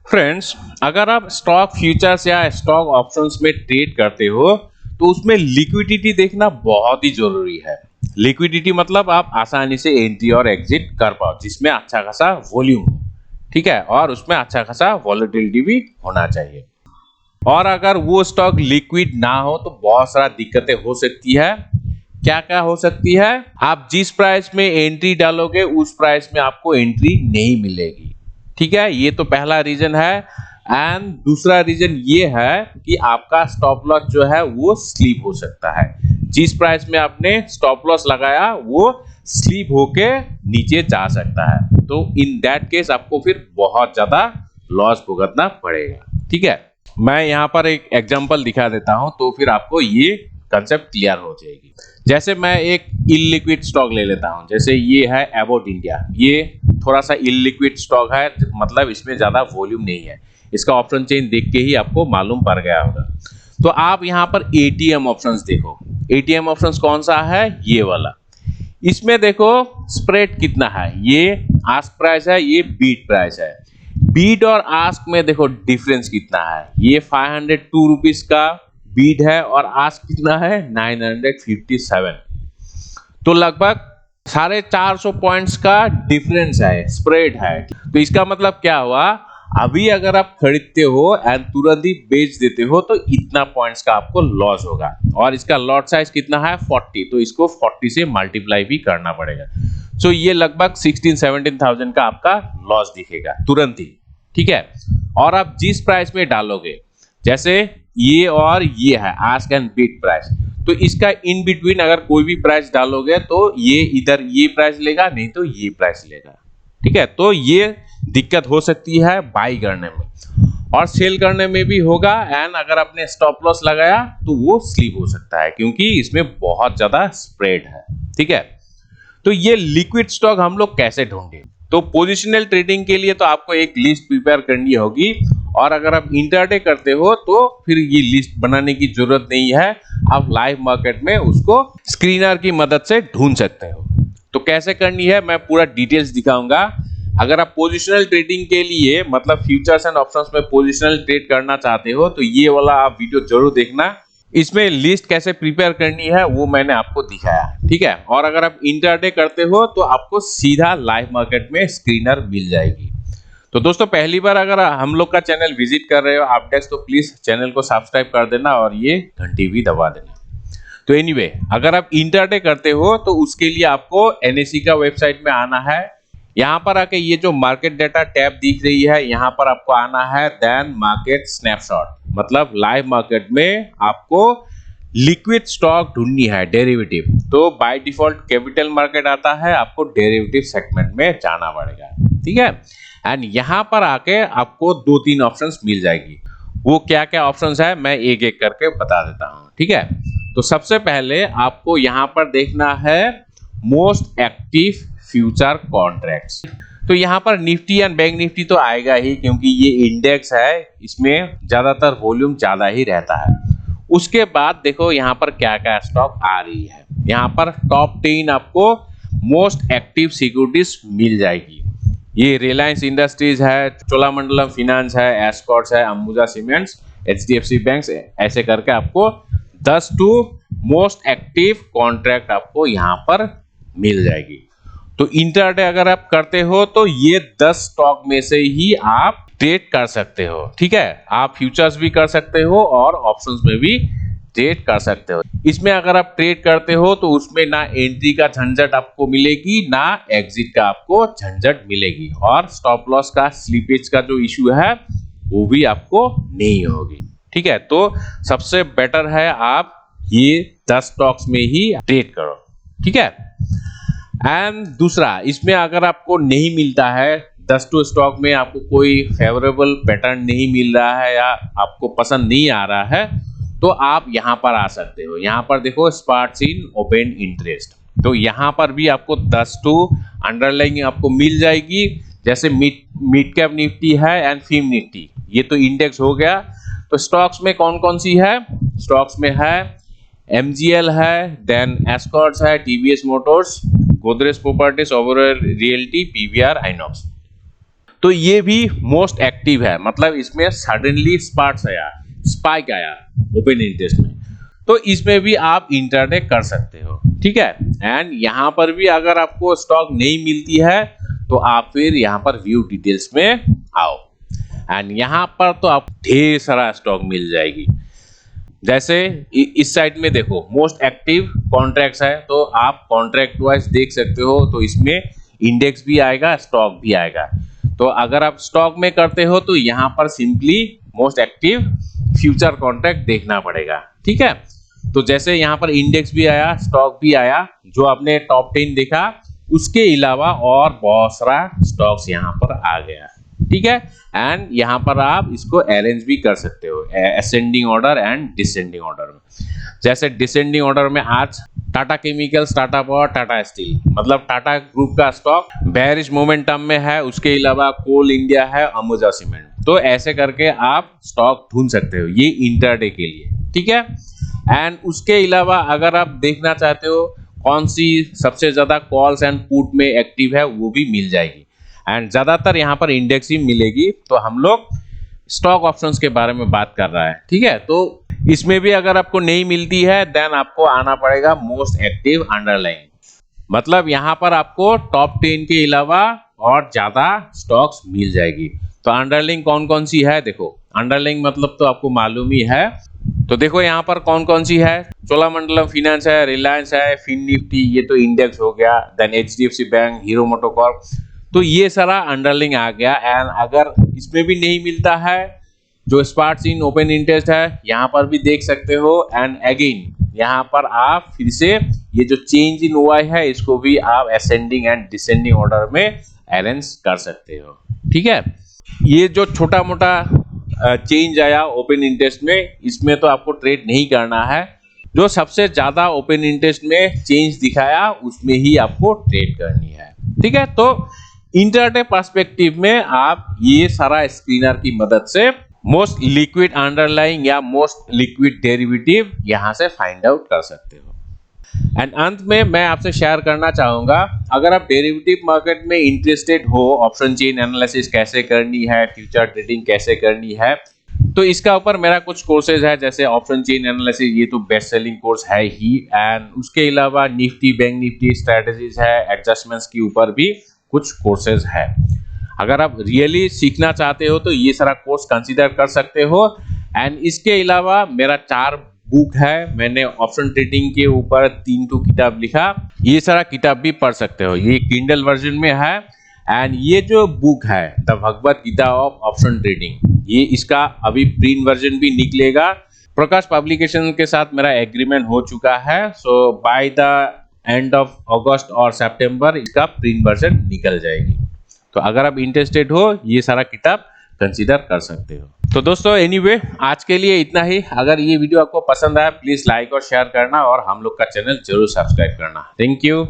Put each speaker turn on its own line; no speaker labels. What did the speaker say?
Friends, अगर आप stock futures या स्टॉक ऑप्शंस में ट्रेड करते हो तो उसमें लिक्विडिटी देखना बहुत ही जरूरी है। लिक्विडिटी मतलब आप आसानी से एंट्री और एग्जिट कर पाओ, जिसमें अच्छा खासा वॉल्यूम हो, ठीक है, और उसमें अच्छा खासा वॉलेटिलिटी भी होना चाहिए। और अगर वो स्टॉक लिक्विड ना हो तो बहुत सारा दिक्कतें हो सकती है। क्या क्या हो सकती है? आप जिस प्राइस में एंट्री डालोगे उस प्राइस में आपको एंट्री नहीं मिलेगी, ठीक है, ये तो पहला रीजन है। एंड दूसरा रीजन ये है कि आपका स्टॉप लॉस जो है वो स्लीप हो सकता है। जिस प्राइस में आपने स्टॉप लॉस लगाया वो स्लीप होके नीचे जा सकता है, तो इन दैट केस आपको फिर बहुत ज्यादा लॉस भुगतना पड़ेगा, ठीक है। मैं यहाँ पर एक एग्जांपल दिखा देता हूँ तो फिर आपको ये कंसेप्ट क्लियर हो जाएगी। जैसे मैं एक इलिक्विड स्टॉक ले लेता हूँ, जैसे ये है अबाउट इंडिया। ये थोड़ा सा इलिक्विड स्टॉक है, मतलब इसमें ज्यादा वॉल्यूम नहीं है। इसका ऑप्शन चेन देख के ही आपको मालूम पड़ गया होगा। तो आप यहाँ पर एटीएम ऑप्शंस देखो। एटीएम ऑप्शंस कौन सा है? ये वाला। इसमें देखो स्प्रेड कितना है, ये आस्क प्राइस है, ये बीट प्राइस है। बीट और आस्क में देखो डिफरेंस कितना है। ये 502 रुपीज का बीट है और आस्क कितना है? 957। तो लगभग 450 पॉइंट्स का डिफरेंस है, स्प्रेड है। तो इसका मतलब क्या हुआ? अभी अगर आप खरीदते हो एंड तुरंत ही बेच देते हो तो इतना पॉइंट्स का आपको लॉस होगा। और इसका लॉट साइज कितना है? 40। तो इसको 40 से मल्टीप्लाई भी करना पड़ेगा। सो ये लगभग 16-17,000 का आपका लॉस दिखेगा तुरंत ही, ठीक है। और आप जिस प्राइस में डालोगे, जैसे ये और ये है आस्क एंड बीट प्राइस, तो इसका इन बिटवीन अगर कोई भी प्राइस डालोगे तो ये इधर ये प्राइस लेगा, नहीं तो ये प्राइस लेगा, ठीक है। तो ये दिक्कत हो सकती है बाई करने में, और सेल करने में भी होगा। एंड अगर आपने स्टॉप लॉस लगाया तो वो स्लीप हो सकता है, क्योंकि इसमें बहुत ज्यादा स्प्रेड है, ठीक है। तो ये लिक्विड स्टॉक हम लोग कैसे ढूंढें? तो पोजिशनल ट्रेडिंग के लिए तो आपको एक लिस्ट प्रिपेयर करनी होगी, और अगर आप इंटरडे करते हो तो फिर ये लिस्ट बनाने की जरूरत नहीं है। आप लाइव मार्केट में उसको स्क्रीनर की मदद से ढूंढ सकते हो। तो कैसे करनी है मैं पूरा डिटेल्स दिखाऊंगा। अगर आप पोजिशनल ट्रेडिंग के लिए मतलब फ्यूचर्स एंड ऑप्शंस में पोजिशनल ट्रेड करना चाहते हो तो ये वाला आप वीडियो जरूर देखना। इसमें लिस्ट कैसे प्रिपेयर करनी है वो मैंने आपको दिखाया, ठीक है। और अगर आप इंटरडे करते हो तो आपको सीधा लाइव मार्केट में स्क्रीनर मिल जाएगी। तो दोस्तों, पहली बार अगर हम लोग का चैनल विजिट कर रहे हो अपडेक्स, तो प्लीज चैनल को सब्सक्राइब कर देना और ये घंटी भी दबा देना। तो एनीवे, अगर आप इंटरडे करते हो तो उसके लिए आपको एनएसई का वेबसाइट में आना है। यहाँ पर आके ये जो मार्केट डेटा टैब दिख रही है, यहाँ पर आपको आना है देन मार्केट स्नैपशॉट, मतलब लाइव मार्केट में आपको लिक्विड स्टॉक ढूंढनी है, डेरिवेटिव। तो बाय डिफॉल्ट कैपिटल मार्केट आता है, आपको डेरिवेटिव सेगमेंट में जाना पड़ेगा, ठीक है। एंड यहाँ पर आके आपको 2-3 ऑप्शंस मिल जाएगी। वो क्या क्या ऑप्शंस है मैं एक एक करके बता देता हूँ, ठीक है। तो सबसे पहले आपको यहाँ पर देखना है मोस्ट एक्टिव फ्यूचर कॉन्ट्रैक्ट्स। तो यहाँ पर निफ्टी एंड बैंक निफ्टी तो आएगा ही, क्योंकि ये इंडेक्स है, इसमें ज्यादातर वॉल्यूम ज्यादा ही रहता है। उसके बाद देखो यहाँ पर क्या क्या स्टॉक आ रही है। यहाँ पर टॉप 10 आपको मोस्ट एक्टिव सिक्योरिटीज मिल जाएगी। ये रिलायंस इंडस्ट्रीज है, चोलामंडलम फिनांस है, एस्कॉर्ट्स है, अंबुजा सीमेंट्स, एचडीएफसी बैंक्स, ऐसे करके आपको 10 टू मोस्ट एक्टिव कॉन्ट्रैक्ट आपको यहाँ पर मिल जाएगी। तो इंटरडे अगर आप करते हो तो ये 10 स्टॉक में से ही आप ट्रेड कर सकते हो, ठीक है। आप फ्यूचर्स भी कर सकते हो और ऑप्शंस में भी ट्रेड कर सकते हो। इसमें अगर आप ट्रेड करते हो तो उसमें ना एंट्री का झंझट आपको मिलेगी, ना एग्जिट का आपको झंझट मिलेगी, और स्टॉप लॉस का स्लीपेज का जो इश्यू है वो भी आपको नहीं होगी, ठीक है। तो सबसे बेटर है आप ये 10 स्टॉक्स में ही ट्रेड करो, ठीक है। एंड दूसरा, इसमें अगर आपको नहीं मिलता है 10 टू स्टॉक में, आपको कोई फेवरेबल पैटर्न नहीं मिल रहा है या आपको पसंद नहीं आ रहा है, तो आप यहाँ पर आ सकते हो। यहाँ पर देखो स्पार्ट्स इन ओपन इंटरेस्ट, तो यहाँ पर भी आपको 10 टू अंडरलाइंग आपको मिल जाएगी। जैसे मिड कैप निफ्टी है एंड फिम निफ्टी, ये तो इंडेक्स हो गया। तो स्टॉक्स में कौन कौन सी है? स्टॉक्स में है एमजीएल है, देन एस्कॉर्ट्स है, TVS Motors, Godrej properties, Oberoi realty, PVR, INOX. तो ये भी मोस्ट एक्टिव है, मतलब इसमें सडनली स्पाइक आया ओपन इंटरेस्ट में, तो इसमें भी आप इंट्राडे कर सकते हो, ठीक है। एंड यहाँ पर भी अगर आपको स्टॉक नहीं मिलती है तो आप फिर यहाँ पर व्यू डिटेल्स में आओ, एंड यहाँ पर तो आप ढेर सारा स्टॉक मिल जाएगी। जैसे इस साइड में देखो मोस्ट एक्टिव कॉन्ट्रैक्ट्स है, तो आप कॉन्ट्रैक्ट वाइज देख सकते हो, तो इसमें इंडेक्स भी आएगा, स्टॉक भी आएगा। तो अगर आप स्टॉक में करते हो तो यहाँ पर simply most active future contract देखना पड़ेगा, ठीक है। तो जैसे यहाँ पर इंडेक्स भी आया, स्टॉक भी आया, जो आपने टॉप 10 देखा, उसके अलावा और बहुत सारा स्टॉक्स यहाँ पर आ गया, ठीक है। एंड यहाँ पर आप इसको अरेंज भी कर सकते हो ascending order and descending order में। जैसे डिसेंडिंग ऑर्डर में आज Tata chemicals, Tata power, Tata steel, मतलब टाटा ग्रुप का स्टॉक बेयरिश मोमेंटम में है, उसके अलावा कोल इंडिया है, अंबुजा सीमेंट। तो ऐसे करके आप स्टॉक ढूंढ सकते हो, ये इंट्राडे के लिए, ठीक है। एंड उसके अलावा अगर आप देखना चाहते हो कौन सी सबसे ज्यादा कॉल्स एंड पुट में एक्टिव है, वो भी मिल जाएगी। एंड ज्यादातर यहाँ पर इंडेक्स ही मिलेगी, तो हम लोग स्टॉक ऑप्शंस के बारे में बात कर रहा है, ठीक है। तो इसमें भी अगर आपको नहीं मिलती है देन आपको आना पड़ेगा मोस्ट एक्टिव अंडरलाइन, मतलब यहाँ पर आपको टॉप 10 के अलावा और ज्यादा स्टॉक्स मिल जाएगी। तो अंडरलाइन कौन कौन सी है, देखो अंडरलाइन मतलब तो आपको मालूम ही है। तो देखो यहाँ पर कौन कौन सी है, चोलामंडलम फाइनेंस है, रिलायंस है, फिन निफ्टी, ये तो इंडेक्स हो गया, then HDFC bank, Hero MotoCorp, तो ये सारा अंडरलाइन आ गया। एंड अगर इसमें भी नहीं मिलता है, जो स्पार्ट्स इन ओपन इंटरेस्ट है, यहाँ पर भी देख सकते हो। एंड अगेन यहाँ पर आप फिर से ये जो चेंज इन ओआई है, इसको भी आप असेंडिंग एंड डिसेंडिंग ऑर्डर में अरेंज कर सकते हो, ठीक है। ये जो छोटा मोटा चेंज आया ओपन इंटरेस्ट में, इसमें तो आपको ट्रेड नहीं करना है, जो सबसे ज्यादा ओपन इंटरेस्ट में चेंज दिखाया उसमें ही आपको ट्रेड करनी है, ठीक है। तो इंट्राडे पर्सपेक्टिव में आप ये सारा स्क्रीनर की मदद से मोस्ट लिक्विड अंडरलाइंग या मोस्ट लिक्विड डेरिवेटिव यहां से फाइंड आउट कर सकते हो। एंड अंत में मैं आपसे शेयर करना चाहूंगा, अगर आप डेरिवेटिव मार्केट में इंटरेस्टेड हो, ऑप्शन चेन एनालिसिस कैसे करनी है, फ्यूचर ट्रेडिंग कैसे करनी है, तो इसका ऊपर मेरा कुछ कोर्सेज है, जैसे ऑप्शन चेन एनालिसिस, ये तो बेस्ट सेलिंग कोर्स है ही। एंड उसके अलावा निफ्टी, बैंक निफ्टी स्ट्रेटजीज है, एडजस्टमेंट्स के ऊपर भी कुछ कोर्सेज है। अगर आप रियली सीखना चाहते हो तो ये सारा कोर्स कंसीडर कर सकते हो। एंड इसके अलावा मेरा 4 बुक है, मैंने ऑप्शन ट्रेडिंग के ऊपर 3 किताब लिखा, ये सारा किताब भी पढ़ सकते हो, ये किंडल वर्जन में है। एंड ये जो बुक है the Bhagavad Gita of option trading, ये इसका अभी प्रिंट वर्जन भी निकलेगा, प्रकाश पब्लिकेशन के साथ मेरा एग्रीमेंट हो चुका है। So by the end of August और सितंबर इसका प्रिंट वर्जन निकल जाएगी। तो अगर आप इंटरेस्टेड हो, ये सारा किताब कंसीडर कर सकते हो। तो दोस्तों एनीवे आज के लिए इतना ही। अगर ये वीडियो आपको पसंद आया प्लीज लाइक और शेयर करना, और हम लोग का चैनल जरूर सब्सक्राइब करना। Thank you.